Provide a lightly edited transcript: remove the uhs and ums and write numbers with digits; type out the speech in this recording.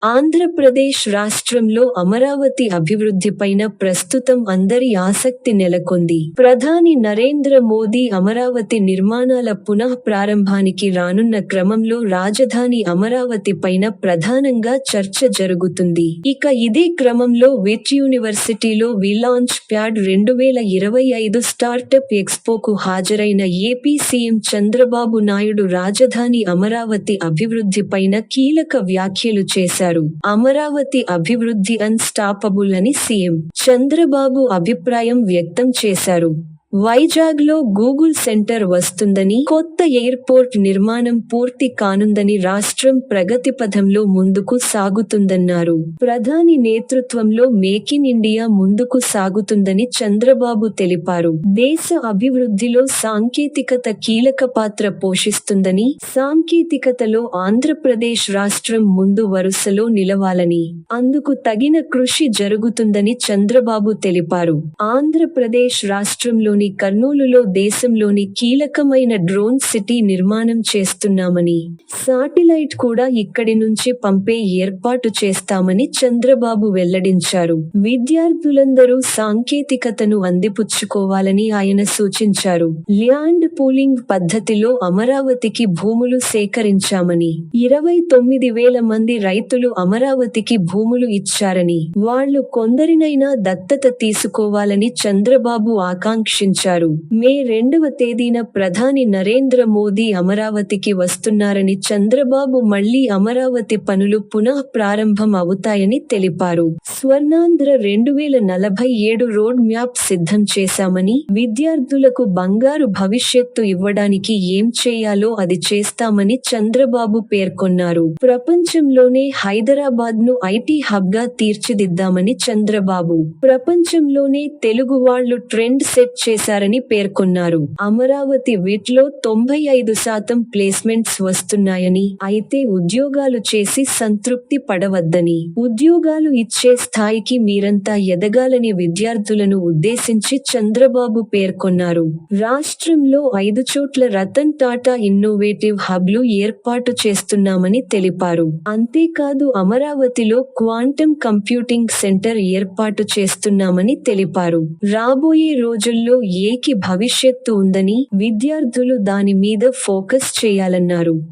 ఆంధ్రప్రదేశ్ రాష్ట్రంలో అమరావతి అభివృద్ధిపైన ప్రస్తుతం అందరి ఆసక్తి నెలకొంది. ప్రధాని నరేంద్ర మోదీ అమరావతి నిర్మాణాల పునః ప్రారంభానికి రానున్న క్రమంలో రాజధాని అమరావతి పైన ప్రధానంగా చర్చ జరుగుతుంది. ఇక ఇదే క్రమంలో విట్ యూనివర్సిటీలో లాంచ్ ప్యాడ్ 2025 స్టార్టప్ ఎక్స్పోకు హాజరైన ఏపీ సీఎం చంద్రబాబు నాయుడు రాజధాని అమరావతి అభివృద్ధిపైన కీలక వ్యాఖ్యలు చేశారు. అమరావతి అభివృద్ధి అన్స్టాపబుల్ అని సీఎం చంద్రబాబు అభిప్రాయం వ్యక్తం చేశారు. వైజాగ్లో గూగుల్ సెంటర్ వస్తుందని, కొత్త ఎయిర్పోర్ట్ నిర్మాణం పూర్తి కానుందని, రాష్ట్రం ప్రగతిపథంలో ముందుకు సాగుతుందన్నారు. ప్రధాని నేతృత్వంలో మేక్ ఇన్ ఇండియా ముందుకు సాగుతుందని చంద్రబాబు తెలిపారు. దేశ అభివృద్ధిలో సాంకేతికత కీలక పాత్ర పోషిస్తుందని, సాంకేతికతలో ఆంధ్రప్రదేశ్ రాష్ట్రం ముందు వరుసలో నిలవాలని, అందుకు తగిన కృషి జరుగుతుందని చంద్రబాబు తెలిపారు. ఆంధ్రప్రదేశ్ రాష్ట్రంలోని కర్నూలులో దేశంలోని కీలకమైన డ్రోన్ సిటీ నిర్మాణం చేస్తున్నామని, శాటిలైట్ కూడా ఇక్కడి నుంచి పంపే ఏర్పాటు చేస్తామని చంద్రబాబు వెల్లడించారు. విద్యార్థులందరూ సాంకేతికతను అందిపుచ్చుకోవాలని ఆయన సూచించారు. ల్యాండ్ పూలింగ్ పద్ధతిలో అమరావతికి భూములు సేకరించామని, 29,000 మంది రైతులు అమరావతికి భూములు ఇచ్చారని, వాళ్లు కొందరినైనా దత్తత తీసుకోవాలని చంద్రబాబు ఆకాంక్షించారు. మే 2వ తేదీన ప్రధాని నరేంద్ర మోదీ అమరావతికి వస్తున్నారని, చంద్రబాబు మళ్లీ అమరావతి పనులు పునః ప్రారంభం అవుతాయని తెలిపారు. స్వర్ణాంధ్ర 2047 రోడ్ మ్యాప్ సిద్ధం చేశామని, విద్యార్థులకు బంగారు భవిష్యత్తు ఇవ్వడానికి ఏం చేయాలో అది చేస్తామని చంద్రబాబు పేర్కొన్నారు. ప్రపంచంలోనే హైదరాబాద్ను ఐటీ హబ్గా తీర్చిదిద్దామని చంద్రబాబు, ప్రపంచంలోనే తెలుగువాళ్లు ట్రెండ్ సెట్ చేశారని పేర్కొన్నారు. అమరావతి విట్లో 95% ప్లేస్మెంట్స్ వస్తున్నాయని, అయితే ఉద్యోగాలు చేసి సంతృప్తి పడవద్దని, ఉద్యోగాలు ఇచ్చే స్థాయికి మీరంతా ఎదగాలని విద్యార్థులను ఉద్దేశించి చంద్రబాబు పేర్కొన్నారు. రాష్ట్రంలో 5 చోట్ల రతన్ టాటా ఇన్నోవేటివ్ హబ్లు ఏర్పాటు చేస్తున్నామని తెలిపారు. అంతేకాదు అమరావతిలో క్వాంటమ్ కంప్యూటింగ్ సెంటర్ ఏర్పాటు చేస్తున్నామని తెలిపారు. రాబోయే రోజుల్లో ఏకి భవిష్యత్తు ఉందని, విద్యార్థులు దాని మీద ఫోకస్ చేయాలన్నారు.